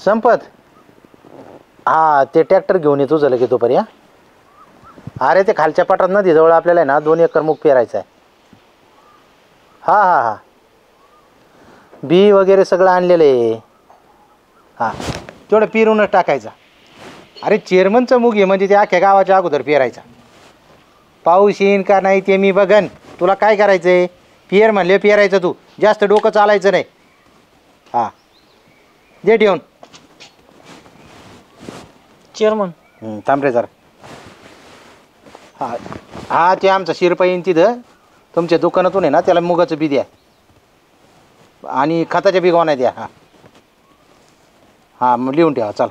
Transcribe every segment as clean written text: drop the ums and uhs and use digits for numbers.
संपत हा ते ट्रॅक्टर घेऊन येतो झालं की तोपर्यंत अरे ते खालच्या पाटात नदीजवळ आपल्याला आहे ना 2 एकर मूग पेरायचा आहे. हा हा हा बी वगैरे सगळं आणलेलं आहे. हां तेवढं पिरूनच टाकायचा. अरे चेअरमनचं मूग आहे म्हणजे ते अख्ख्या गावाच्या अगोदर पेरायचा. पाऊस येईन का नाही ते मी बघन. तुला काय करायचं आहे पेर म्हणले पेरायचं तू जास्त डोकं चालायचं नाही. हां दे ठेवून चेअरमन थांब रे जरा. हां हां ते आमचं शिरपा येईन तिथं तुमच्या दुकानातून आहे ना त्याला मुगाचं बी द्या आणि खताच्या बी गोण्या द्या. हां हां मग लिहून ठेवा चला.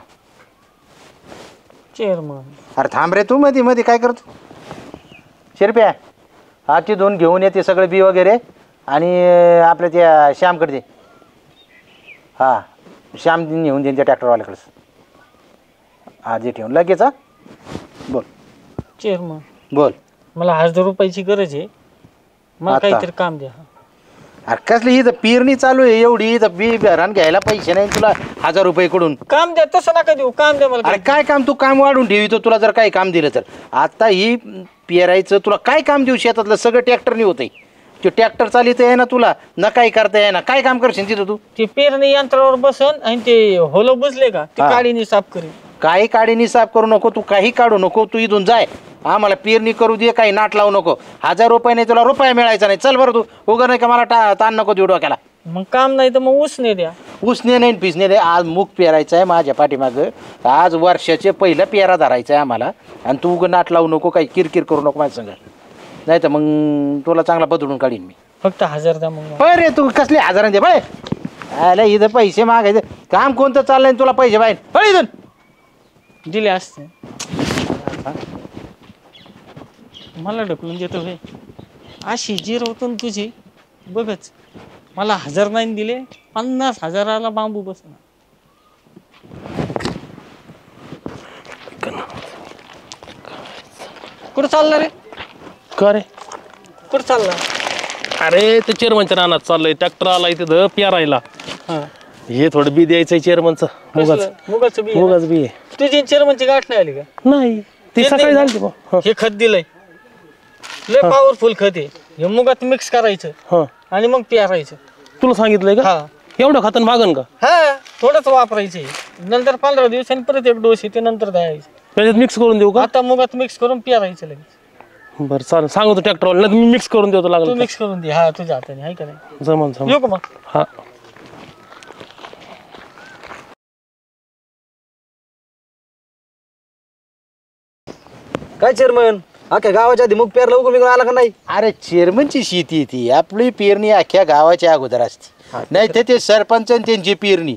चेअरमन अरे थांब रे तू मध्ये मध्ये काय करतो शिरप्या. हा ती 2 घेऊन येते सगळे बी वगैरे आणि आपल्या त्या श्यामकडे दे. हां श्याम नेऊन देईन त्या ट्रॅक्टरवाल्याकडेच. हा जे ठेवून लगेच. हा बोल चेअरमन बोल. मला 1000 रुपयाची गरज आहे. मला आता? काहीतरी काम द्या. अरे कसली ही तर पेरणी चालू आहे एवढी तर बी रान घ्यायला पैसे नाही तुला 1000 रुपये कडून. काम द्या तसं नका देऊ काम द्या मला. अरे काय काम तू काम वाढून ठेवितो तुला जर काही काम दिलं तर. आता ही पेरायचं तुला काय काम देऊ शेतातलं सगळं ट्रॅक्टरने होतंय. तो ट्रॅक्टर चालित आहे ना तुला ना काही करता आहे ना काय काम करशील तिथं तू. ते पेरणी यंत्रावर बसन आणि ते होलो बुजले का ते हा. काडीने साफ करेन. काही काडीनी साफ करू नको तू काही काढू नको तू इथून जाय. आम्हाला पेरणी करू दे काही नाट लावू नको. 1000 रुपये नाही तुला रुपया मिळायचा नाही. चल बरं तू उगा नाही का मला ताण नको देऊ डोक्याला. मग काम नाही तर मग उसने द्या. उसने नाही पिसने दे. आज मूग पेरायचं आहे माझ्या पाठीमागं आज वर्षाचे पहिलं पेरा धरायचं आहे आम्हाला आणि तू उगा नाट लावू नको काही किरकिर करू नको माझ्या संग नाही तर मग तुला चांगला बदलून काढीन मी. फक्त 1000 द्या मग. रे तू कसले 1000 दे बाय. आला इथं पैसे मागायचे काम कोणतं चाललंय तुला पैसे बाहेर इथून दिले असते. मला ढकलून देतो हे अशी जिरवतो तुझी बघच. मला 1000 नाही दिले 50,000ला बांबू बसणार. कुठं चालला रे. का रे कुठं चालला. अरे ते चेअरमनच्या रानात चाललंय ट्रॅक्टर आलाय तिथं पेरायला. हे थोडं बी द्यायचंय चेअरमनचं मुगाचं बी. मुगाचं बी आहे. तुझी चेअरमनची गाठ नाही आली का. नाही ती सकाळी झाली बा. हे खत दिलंय लय पॉवरफुल खत आहे. हे मुगात मिक्स करायचं आणि मग पेरायचं. तुला सांगितलंय का एवढं खातं भागन का. हा थोडंच वापरायचंय नंतर 15 दिवसांनी परत एक डोस येते नंतर द्यायचं. त्याच्यात मिक्स करून देऊ का. आता मुगात मिक्स करून पेरायचं लगेच. बरं चालेल सांगतो ट्रॅक्टरवाला मी मिक्स करून देतो तू लागलं. मिक्स करून दे. हा तुझ्या हाताने आहे का नाही. जमन येऊ का मग. हा काय चेअरमन अख्ख्या गावाच्या आधी मूग पेरला उगून आला का नाही. अरे चेअरमनची शेती ती आपली पेरणी अख्ख्या गावाच्या अगोदर असते नाही तर ते सरपंच त्यांची पेरणी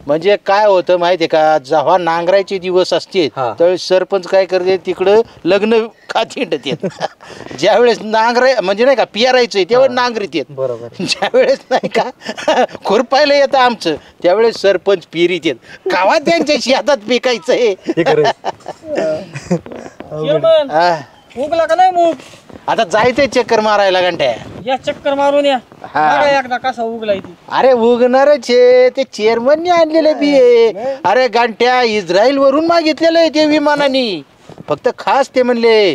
म्हणजे काय होतं माहितीये का जेव्हा नांगरायचे दिवस असते तर सरपंच काय करते तिकडं लग्न खाती ज्यावेळेस नांगराय म्हणजे नाही का पेरायचंय तेव्हा नांगरीत येत. बरोबर. ज्यावेळेस नाही का खुरपायला येतं आमचं त्यावेळेस सरपंच पेरीत येत गावात त्यांच्या शेतात पिकायचंय. उगला का नाही मूग. आता जायचंय चक्कर मारायला घंट्या. या चक्कर मारून या एकदा कसा उगलाय ती. अरे उगणारच आहे ते चेअरमनने आणलेलं बी आहे. अरे घंट्या इस्रायल वरून मागितलेलं आहे ते विमानाने. फक्त खास ते म्हणले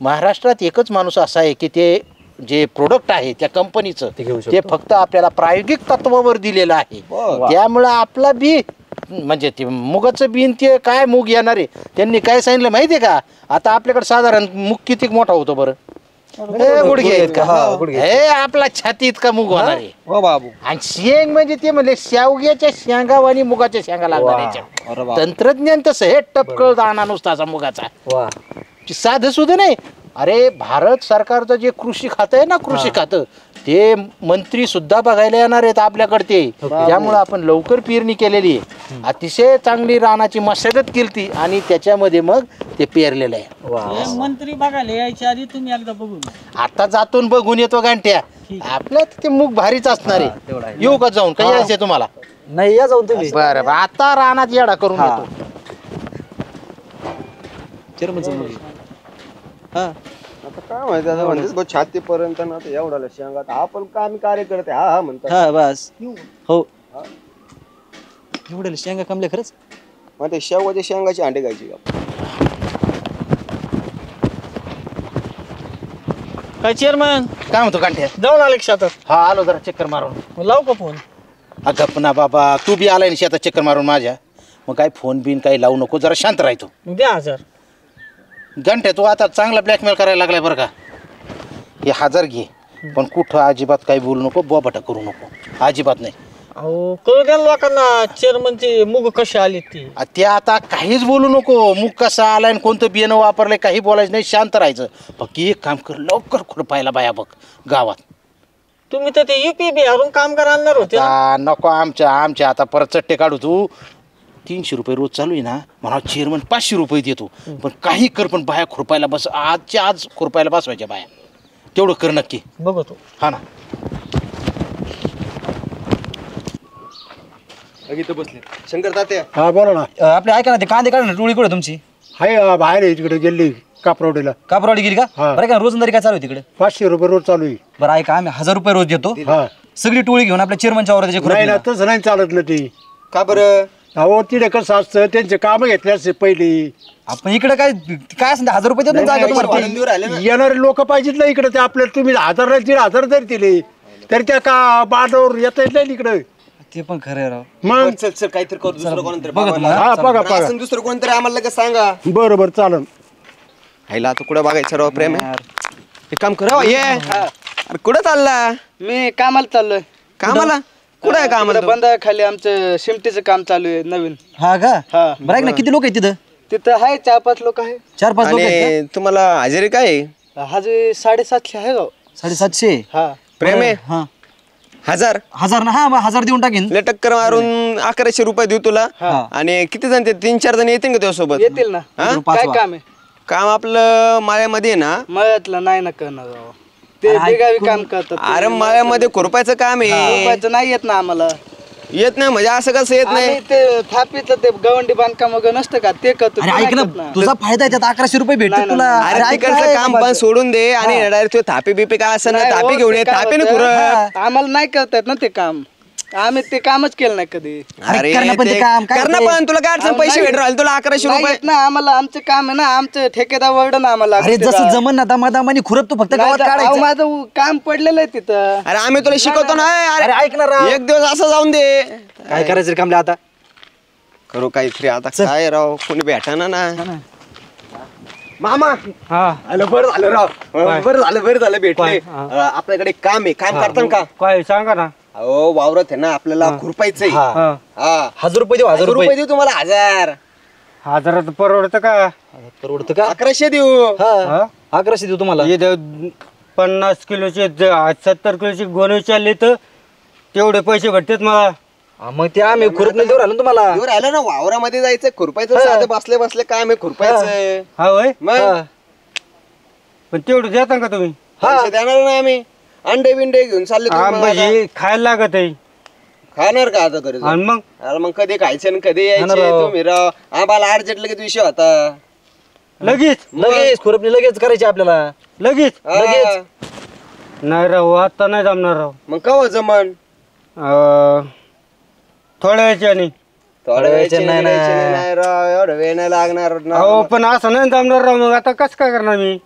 महाराष्ट्रात एकच माणूस असा आहे की ते जे प्रोडक्ट आहे त्या कंपनीचं ते फक्त आपल्याला प्रायोगिक तत्वावर दिलेलं आहे. त्यामुळं आपला बी म्हणजे ते मुगाचं बिन ते काय मूग येणार आहे त्यांनी काय सांगितलं माहितीये का. आता आपल्याकडे साधारण मूग किती मोठा होतो बरं. गुडघे आहेत का हे आपला छाती इतका मूग होणार आहे. बाबू आणि शेंग म्हणजे ते म्हणले शेवग्याच्या शेंगा आणि मुगाच्या शेंगा लागणार. तंत्रज्ञान तसं हे टपकळ दाणा नुसताचा मुगाचा साधं सुद्धा नाही. अरे भारत सरकारचं जे कृषी खातं आहे ना कृषी खातं ते मंत्री सुद्धा बघायला येणार आहेत आपल्याकडे. त्यामुळं आपण लवकर पेरणी केलेली आहे. अतिशय चांगली रानाची मशागत केली आणि त्याच्यामध्ये मग ते पेरलेलं आहे. मंत्री बघायला यायच्या आधी तुम्ही एकदा बघून आता जातून बघून येतो घंट्या. आपल्या ते मूग भारीच असणार आहे. येऊ का जाऊन काय यायचंय तुम्हाला. नाही या जाऊन तुम्ही. बरं आता रानात येडा करून येतो. आता काय माहिती आता म्हणजे छातीपर्यंत ना एवढा शेंगा आपण काम कार्य करते. हा हा म्हणतात हा बस हो एवढ्या शेंगा कमल्या खरंच. मग ते शेवगाच्या शेंगाचे अंडे खायचे का? काय चेअरमन काय म्हणतो कांठ्या? जाऊन आले शेतात? हा आलो जरा चक्कर मारून. मग लावू का फोन? अगं ना बाबा, तू बी आलाय ना शेतात चक्कर मारून माझ्या, मग काय फोन बिन काही लावू नको, जरा शांत राहतो. मग द्या 1000. घंटे तू आता चांगला ब्लॅकमेल करायला लागलाय बरं का. हे 1000 घे, पण कुठं अजिबात काही बोलू नको, बोबाटा करू नको, अजिबात नाही. अहो कळू द्या लोकांना चेअरमनची मुग कशी आली ती. ते आता काहीच बोलू नको, मुख कसा आलाय आणि कोणतं बियाणं वापरलंय काही बोलायचं नाही, शांत राहायचं. फक्त एक काम कर, लवकर खुरपायला बाया बघ गावात. तुम्ही तर ते UPB हरून कामगार आणणार होते ना? आता नको आमच्या आता परत चट्टे काढू. तू 300 रुपये रोज चालू आहे ना, मला चेअरमन 500 रुपये देतो, पण काही कर, पण बाया खुरपायला बस, आजच्या आज खुरपायला बसवायच्या बाया, तेवढं कर नक्की. बघतो. हा ना. इथं बसले शंकर तात्या. हा बोला ना. आपले ऐका ना, ते कांदे काढा ना, टोळी कुठे तुमची? हाय बाहेर आहे, तिकडे गेली कापरवडीला. कापरवाडी गेली का? हा. बरं का, रोजंदारी काय चालू आहे तिकडे? 500 रुपये रोज चालू आहे. बरं ऐका, आम्ही 1000 रुपये रोज देतो, हा सगळी टोळी घेऊन आपल्या चेअरमनच्या वर त्याच्या नाही ना, खुरपणीला. तसं नाही चालत ना ते. का बरं? अहो तिथे कसं असतं, त्यांचे काम घेतले असते पहिले. आपण इकडे काय काय असं 1000 रुपये देतो ना जागा तुम्हाला. येणारे लोक पाहिजेत ना इकडे. ते आपल्याला तुम्ही 1000 नाही 1500 जरी दिले तरी त्या का बांधावर येता येत नाही इकडे. ते पण खरं आहे राव. मग चल चल काहीतरी करू, दुसरं कोणतरी बघा बघा. तुम्हाला. हा बघा बघा. असं दुसरं कोणतरी आम्हाला लगेच सांगा. बरं बरं चालन. हायला आता कुठं बघायचं राव, प्रेम आहे. एक काम करा ये. अरे कुठं चालला? मी कामाला चाललोय. कामाला? कुठं आहे कामाला तू? बंद खाली आमचं शिमटीचं काम चालू आहे नवीन. हा का? हा. बरं ऐक ना, किती लोक आहेत तिथं? तिथं आहे 4-5 लोक आहे. 4-5 लोक आहेत आणि तुम्हाला हजेरी काय आहे? हाजी 750 आहे गाव. का? 750. हा. प्रेम आहे? हा 1000 1000 ना. हा मग 1000 देऊन टाकीन. ले टक्कर मारून 1100 रुपये देऊ तुला. हा. आणि किती जण ते 3-4 जण येतील का तुझ्यासोबत? येतील ना. हा? पाच काय वा. काम आहे? काम आपलं माळ्यामध्ये आहे ना. मळ्यातलं नाही ना करणार गाव. ते बेगावी काम करतात. अरे माळ्यामध्ये खुरपायचं काम आहे. रुपयाचं नाही येत ना आम्हाला. येत नाही म्हणजे असं कसं येत नाही? आम्ही ते थापीचं ते गवंडी बांधकाम वगैरे नसतं का, ते करतो. अरे ते ऐक नाही ना, करत ना. तुझा फायदा आहे त्यात. 1100 रुपये भेटतात तुला. अरे ऐक तिकडचं काय काम माझं. पण सोडून दे आणि डायरेक्ट तो थापी बिपी काय असं ना, नाही, थापी हो, घेऊन ते ये, काय थापीने होतं, खुरप. आम्हाला नाही करता येत ना ते काम. आम्ही ते कामच केलं नाही कधी. अरे कर ना पण ते काम काय कर ना, ते? पण तुला काय अडचण, पैसे नाही. भेटू राहिले तुला 1100 नाही रुपये. येत ना आम्हाला. आमचं काम आहे ना, आमचं ठेकेदार वर्ड ना आम्हाला. अरे जसं जमन ना दमादमानी खुरप, तू फक्त गावात नाही, अहो, काढायचं. माझं काम पडलेलं आहे तिथं. अरे आम्ही तुला शिकवतो ना. अरे अरे ऐक ना राव. एक दिवस असं जाऊन दे. काय करायचं रे कामल्या आता? करू काहीतरी आता. काय राव, कोणी भेटाना ना. मामा अरे बरं झालं राव, बरं झालं भेटले. आपल्याकडे एक काम आहे, काम करताना का? काय सांगा ना. अहो वावरत आहे ना, आपल्याला खुरपायचंय. हा. हा 1000 रुपये देऊ. 1000 1000 रुपये रुपये देऊ तुम्हाला. 1000 हजारात परवडतं का? परवडतं का? 1100 देऊ. हा 1100 देऊ तुम्हाला. 50 किलोचे 70 किलोचे गोणे चालले तर तेवढे पैसे भेटतात मला. हा, मग ते आम्ही खुरप नाही देऊ राहिलो ना तुम्हाला. देऊ राहिलं ना, वावरामध्ये जायचं खुरपायचं. साधं बसले बसले काम आहे खुरपायचं. हा होय. मग पण तेवढं देता का तुम्ही? पैसे देणार ना आम्ही. अंडे बिंडे घेऊन चालले तुम्ही मग आता. म्हणजे खायला लागत आहे. खाणार का आता घरी जाऊन? आणि मग अरे मग कधी खायचे आणि कधी हा ना यायचे राव. तुम्ही राव. आम्हाला अर्जंट लगेच विषय होता. लगेच खुरपणी लगेच करायची आपल्याला. लगेच हा. लगेच. नाही राव, आता नाही जमणार राव. मग कवा जमन? थोड्या वेळच्याने. थोड्या वेळचे नाही ना. नाही राव, एवढा वेळ नाही लागणार ना. अहो पण असं नाही जमणार राव. मग आता कसं काय करणार मी?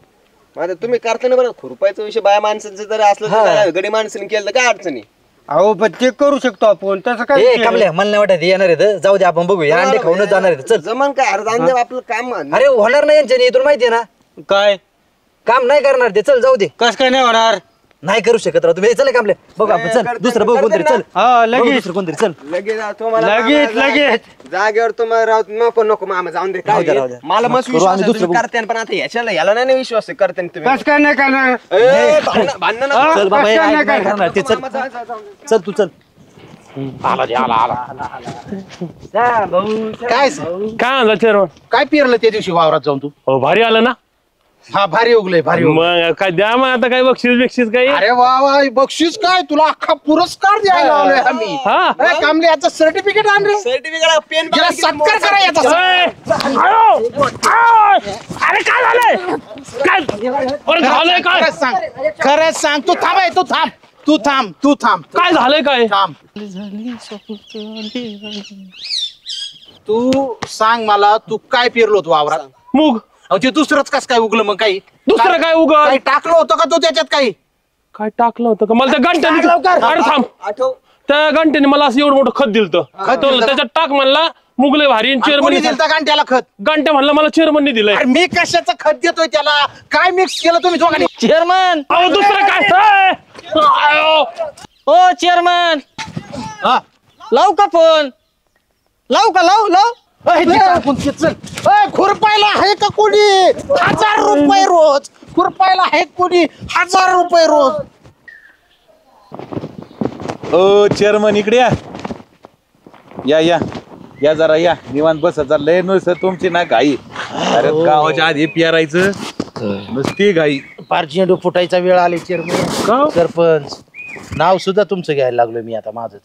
आता तुम्ही करताना बरं खुरपायचा विषय बाया माणसांचं जर असलं तर काय, गडी माणसाने केलं तर काय अडचणी? अहो पण ते करू शकतो आपण, तसं काय ए विषय कामल्या, मला नाही वाटत येणार आहेत. जाऊ दे, आपण बघूया. अंडे खाऊनच जाणार आहेत. चल. जमन काय? अरे जाऊन दे, आपलं काम अरे होणार नाही यांच्याने, तुला माहितीये ना. नाही. काय काम नाही करणार ते. चल जाऊ दे. कस काय नाही होणार? नाही करू शकत राव तुम्ही. चल कामल्या, बघू आपण. चल दुसरं बघू कोणतरी. चल हा बघू लगेच दुसरं कोणतरी. चल. लगेच तुम्हाला लगेच मामा लगेच. जागेवर तुम्हाला राहत नको मामा, जाऊन दे. राहू द्या, काय राहू द्या. मला मस्त करू विश्वास आम्ही आहे दुसरं तुम्ही करते, पण आता याला नाही विश्वास आहे करते तुम्ही. कस काय नाही करणार? भांडण हा? चल बाबा, कस काय ऐक, नाही नाही करणार ते. चल चल तू चल. काय काय आणलं चेअरमन? काय पेरलं त्या दिवशी वावरात जाऊन तू? हो भारी आलं ना. हा भारी उगलंय, भारी उगलंय. मग काय द्या मग आता, काय बक्षीस बिक्षीस काही? अरे वा वा, बक्षीस काय तुला अख्खा पुरस्कार द्यायला आलोय आम्ही. हा अरे कामले याचं सर्टिफिकेट आण रे. सर्टिफिकेट पेन याला सत्कार करा याचा. ए! आयो! आय! अरे काय झालंय? काय अरे झालंय काय? खरंच सांग, खरंच सांग. तू थांब, तू थांब, तू थांब, तू थांब, काय झालंय काय? थांब. तू सांग मला तू काय पेरलो होतो वावरात? मूग. अहो, ते दुसरंच कस काय उगलं मग? काही दुसरं काय उगल? काही टाकलं होतं का तू त्याच्यात? काही काय टाकलं होतं का मला त्या टाक घंट्याने? लवकर. अरे थांब, आठव त्या घंट्याने मला असं एवढं मोठं खत दिलं. त्याच्यात टाक म्हणला, मुगले भारी कोणी चेअरमन दिलं गांठ्याला खत? घंट्या म्हणला मला चेअरमनने दिलंय. अरे मी कशाचं खत देतोय त्याला? काय मिक्स केलं तुम्ही दोघांनी? चेअरमन, अहो दुसरं काय? अहो. ओ चेअरमन, हा? लाव का फोन? लाव का? लाव लाव. अय, ते टाकून ते चल. अय, खुरपायला आहे का कोणी? 1000 रुपये रोज. खुरपायला आहे कोणी? 1000 रुपये रोज. ओ चेअरमन इकडे या या या जरा या निवांत बस लय नुसतं तुमची ना घाई. अरे गावाच्या आधी पेरायचं नुसती घाई. फार चेंडू फुटायचा वेळ आले चेअरमन. सरपंच नाव सुद्धा तुमचं घ्यायला लागलो मी आता माझंच.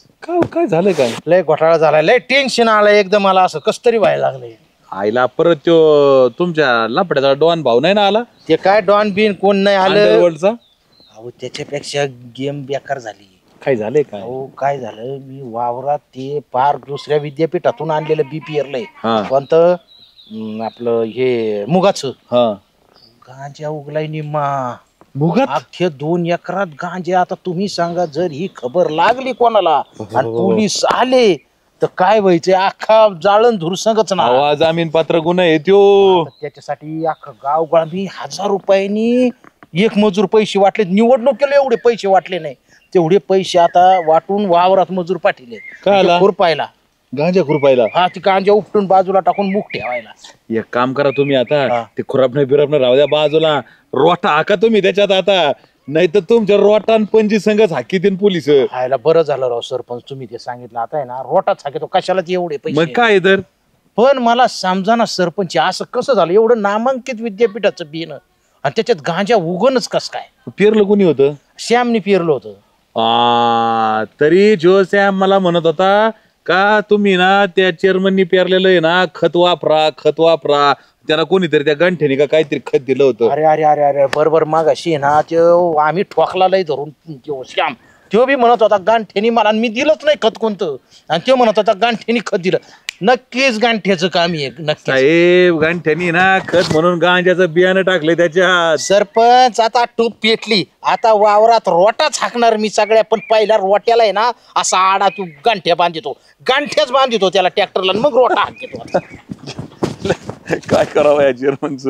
काय झालं काय? लय घोटाळा झालाय, लय टेन्शन आलंय एकदम मला. असं कस तरी व्हायला लागलंय. आईला परत तो तुमच्या लपड्याचा डॉन भाऊ नाही ना आला ते काय डॉन बिन कोण नाही आलं. अंडरवर्ल्डचा? अहो त्याच्यापेक्षा गेम बेकार झाली. काय झालंय काय? अहो काय झालं, मी वावरात ते पार दुसऱ्या विद्यापीठातून आणलेलं बी पेरलंय. हा. कोणतं? आपलं हे मुगाचं. हा. गांजा उगलाय निम्मा. मुगात? अख्खे 2 एकरात गांजा. आता तुम्ही सांगा, जर ही खबर लागली कोणाला आणि पोलीस आले तर काय व्हायचंय? अख्खा जाळण धूर संगच ना. आवाज जामीन पात्र गुन्हा आहे त्यो. त्याच्यासाठी अख्खं गाव मी 1000 रुपयांनी एक मजूर पैसे वाटले. निवडणुकीला एवढे पैसे वाटले नाही. तेवढे पैसे आता वाटून वावरात मजूर पाठवले. काय आला? खुरपायला. गांजा खुरपायला? हा, ती गांजा उपटून बाजूला टाकून मूग ठेवायला. एक काम करा तुम्ही आता, हा. ते खुरापणं बिरापणं राहू द्या बाजूला. रोटा हाका तुम्ही त्याच्यात आता, नाही तर तुमच्या रोटान पणजी संघच हाकीतील पोलीस. खायला बरं झालं राव सरपंच, तुम्ही ते सांगितलं. आता आहे ना, रोटाच हाकेतो कशाला ते एवढे मग पैसे? काय तर पण मला समजा ना सरपंच, असं कसं झालं? एवढं नामांकित विद्यापीठाचं बिन आणि त्याच्यात गांजा उगणच कस काय? पेरलं कोणी होतं? श्यामनी पेरलं होतं. तरी जो सॅम मला म्हणत होता का तुम्ही ना त्या चेअरमननी पेरलेलं आहे ना, खत वापरा. त्यांना कोणीतरी त्या गंठ्याने का काहीतरी खत दिलं होतं. अरे अरे अरे अरे बरोबर. मग अशी ना ते आम्ही ठोकला लय धरून त्यो श्याम. तो बी म्हणत होता गांठ्यानी मला, मी दिलंच नाही खत कोणतं. आणि तो म्हणत होता गांठ्यानी खत दिलं. नक्कीच गांठ्याचं काम आहे. नक्की साहेब गंठ्यानी ना खत म्हणून गांजाचं बियाणं टाकलंय त्याच्यात. सरपंच आता टूप पेटली. आता वावरात रोटाच हाकणार मी सगळ्या. पण पहिला रोट्याला आहे ना असा आडा तू गांठ्या बांधितो. गांठ्याच बांधितो त्याला ट्रॅक्टरला, मग रोटा हाकितो. काय करावं या चेअरमनचं?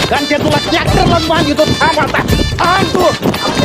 गांठ्या तुला ट्रॅक्टरलाच बांधितो. थांब आता, थांब तू.